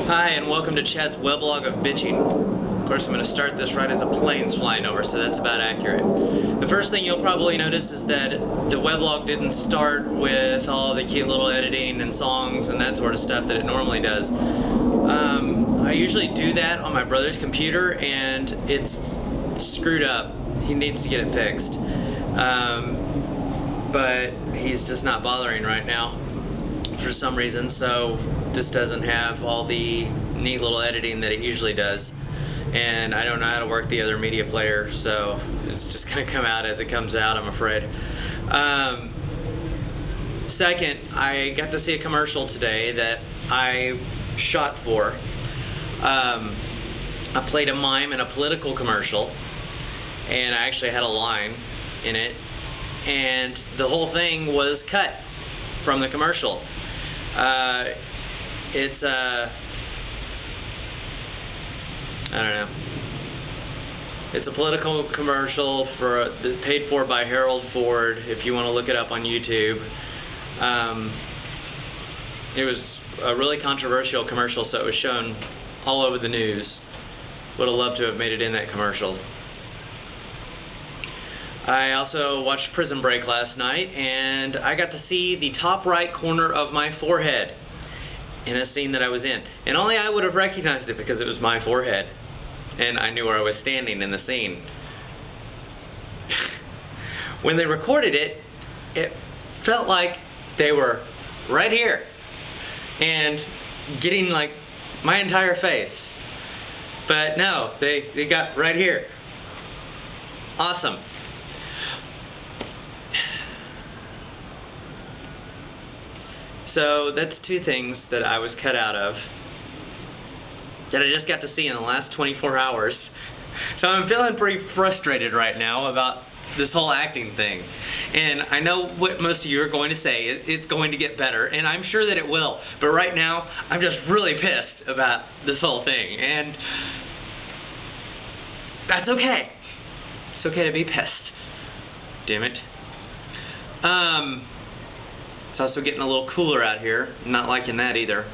Hi, and welcome to Chad's weblog of bitching. Of course, I'm going to start this right as a plane's flying over, so that's about accurate. The first thing you'll probably notice is that the weblog didn't start with all the cute little editing and songs and that sort of stuff that it normally does. I usually do that on my brother's computer, and it's screwed up. He needs to get it fixed. But he's just not bothering right now for some reason, so this doesn't have all the neat little editing that it usually does, and I don't know how to work the other media player, so it's just going to come out as it comes out, I'm afraid. Second, I got to see a commercial today that I shot for. I played a mime in a political commercial, and I actually had a line in it, and the whole thing was cut from the commercial. It's I don't know. It's a political commercial paid for by Harold Ford. If you want to look it up on YouTube, it was a really controversial commercial, so it was shown all over the news. Would have loved to have made it in that commercial. I also watched Prison Break last night, and I got to see the top right corner of my forehead in a scene that I was in. And only I would have recognized it because it was my forehead, and I knew where I was standing in the scene. When they recorded it, it felt like they were right here and getting like my entire face. But no, they got right here. Awesome. So that's two things that I was cut out of that I just got to see in the last 24 hours. So I'm feeling pretty frustrated right now about this whole acting thing. And I know what most of you are going to say. It's going to get better, and I'm sure that it will. But right now, I'm just really pissed about this whole thing. And that's okay. It's okay to be pissed. Damn it. It's also getting a little cooler out here. I'm not liking that either.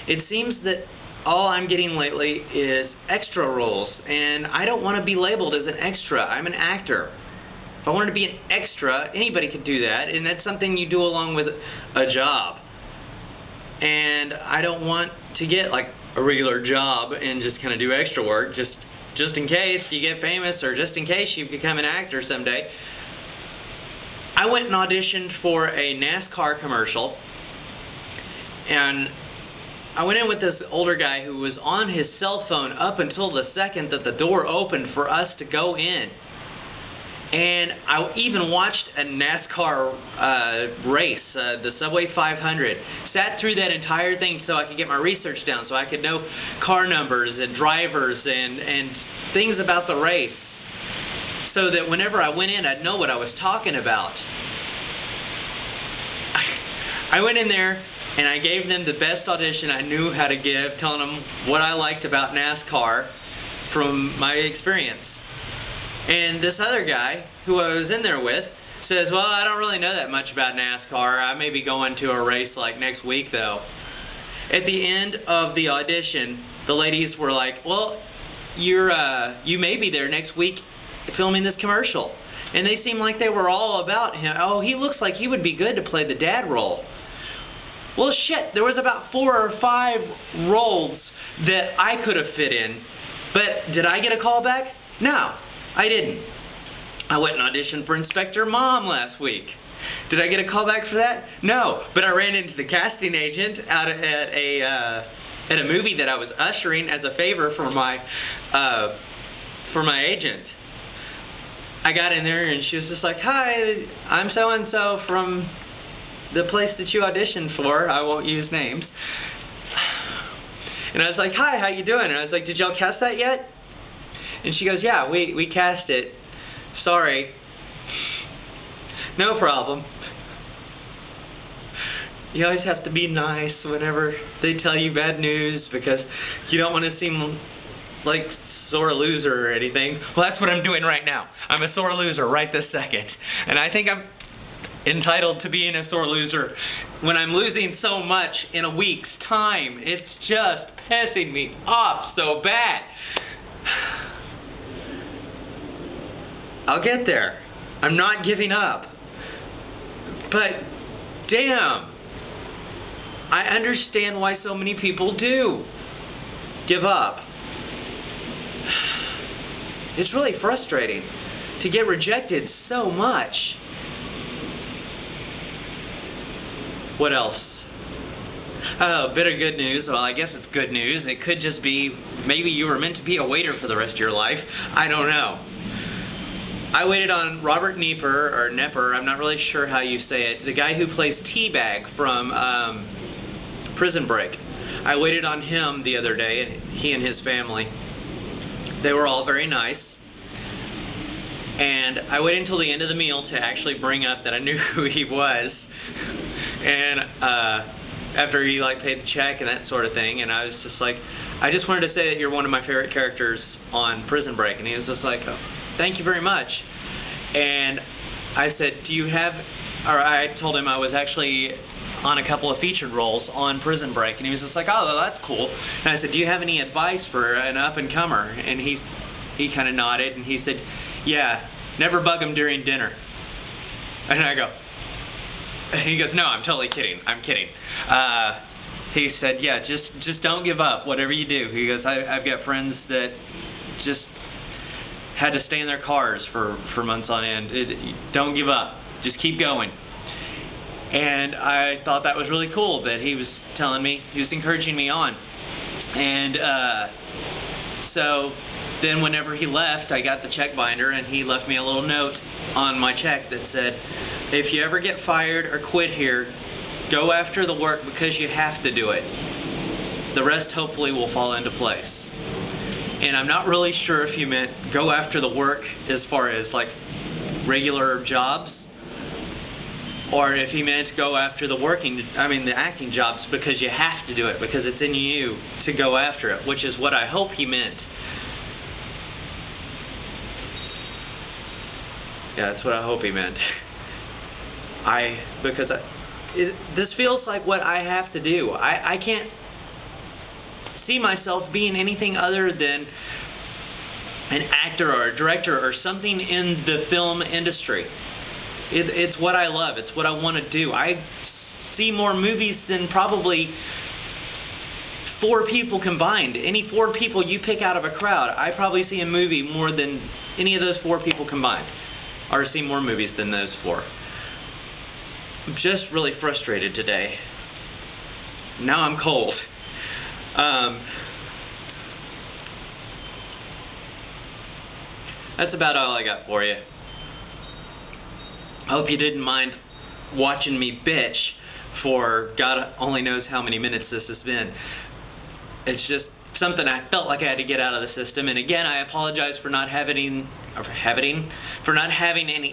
It seems that all I'm getting lately is extra roles, and I don't want to be labeled as an extra. I'm an actor. If I wanted to be an extra, anybody could do that, and that's something you do along with a job. And I don't want to get like a regular job and just kind of do extra work just in case you get famous, or just in case you become an actor someday. I went and auditioned for a NASCAR commercial, and I went in with this older guy who was on his cell phone up until the second that the door opened for us to go in. And I even watched a NASCAR race, the Subway 500. Sat through that entire thing so I could get my research down, so I could know car numbers and drivers and things about the race, so that whenever I went in, I'd know what I was talking about. I went in there and I gave them the best audition I knew how to give, telling them what I liked about NASCAR from my experience. And this other guy, who I was in there with, says, well, I don't really know that much about NASCAR. I may be going to a race like next week, though. At the end of the audition, the ladies were like, well, you may be there next week filming this commercial. And they seemed like they were all about him. Oh, he looks like he would be good to play the dad role. Well, shit, there was about 4 or 5 roles that I could have fit in. But did I get a call back? No. I didn't. I went and auditioned for Inspector Mom last week. Did I get a call back for that? No. But I ran into the casting agent out at a movie that I was ushering as a favor for my agent. I got in there and she was just like, "Hi, I'm so and so from the place that you auditioned for. I won't use names." And I was like, "Hi, how you doing?" And I was like, "Did y'all cast that yet?" And she goes, "Yeah, we cast it. Sorry." No problem. You always have to be nice whenever they tell you bad news, because you don't want to seem like sore loser or anything. Well, that's what I'm doing right now. I'm a sore loser right this second. And I think entitled to being a sore loser when I'm losing so much in a week's time. It's just pissing me off so bad. I'll get there. I'm not giving up. But damn, I understand why so many people do give up. It's really frustrating to get rejected so much. What else? Oh, a bit of good news. Well, I guess it's good news. It could just be maybe you were meant to be a waiter for the rest of your life. I don't know. I waited on Robert Nepper, I'm not really sure how you say it, the guy who plays Teabag from Prison Break. I waited on him the other day, he and his family. They were all very nice. And I waited until the end of the meal to actually bring up that I knew who he was. And after he paid the check and that sort of thing, and I was just like, I just wanted to say that you're one of my favorite characters on Prison Break. And he was just like, oh, thank you very much. And I said, I told him I was actually on a couple of featured roles on Prison Break, and he was just like, oh, well, that's cool. And I said, do you have any advice for an up-and-comer? And he kind of nodded, and he said, yeah, never bug him during dinner. And I go, he goes, no, I'm totally kidding. I'm kidding. He said, yeah, just don't give up, whatever you do. He goes, I've got friends that just had to stay in their cars for months on end. Don't give up. Just keep going. And I thought that was really cool that he was telling me, he was encouraging me on. And so then whenever he left, I got the check binder, and he left me a little note on my check that said, if you ever get fired or quit here, go after the work because you have to do it. The rest hopefully will fall into place. And I'm not really sure if you meant go after the work as far as regular jobs, or if he meant go after the acting jobs because you have to do it, because it's in you to go after it, which is what I hope he meant. Yeah, that's what I hope he meant. This feels like what I have to do. I can't see myself being anything other than an actor or a director or something in the film industry. It's what I love. It's what I want to do. I see more movies than probably 4 people combined. Any 4 people you pick out of a crowd, I probably see a movie more than any of those 4 people combined. Or see more movies than those 4. I'm just really frustrated today. Now I'm cold. That's about all I got for you. I hope you didn't mind watching me bitch for God only knows how many minutes this has been. It's just something I felt like I had to get out of the system. And again, I apologize for not having any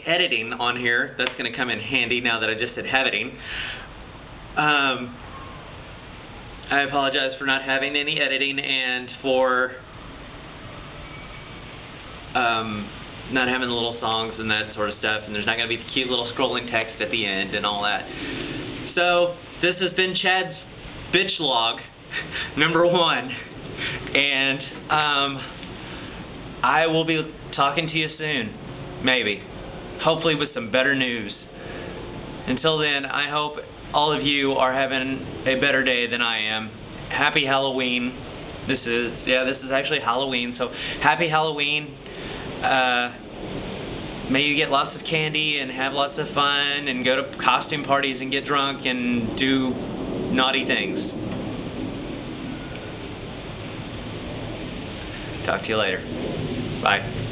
editing on here. That's going to come in handy now that I just said haveting. I apologize for not having any editing and for not having the little songs and that sort of stuff, and there's not going to be the cute little scrolling text at the end and all that. So this has been Chad's bitchlog number 1, and I will be talking to you soon, maybe, hopefully with some better news. Until then, I hope all of you are having a better day than I am. Happy Halloween. This is actually Halloween, so happy Halloween. May you get lots of candy and have lots of fun and go to costume parties and get drunk and do naughty things. Talk to you later. Bye.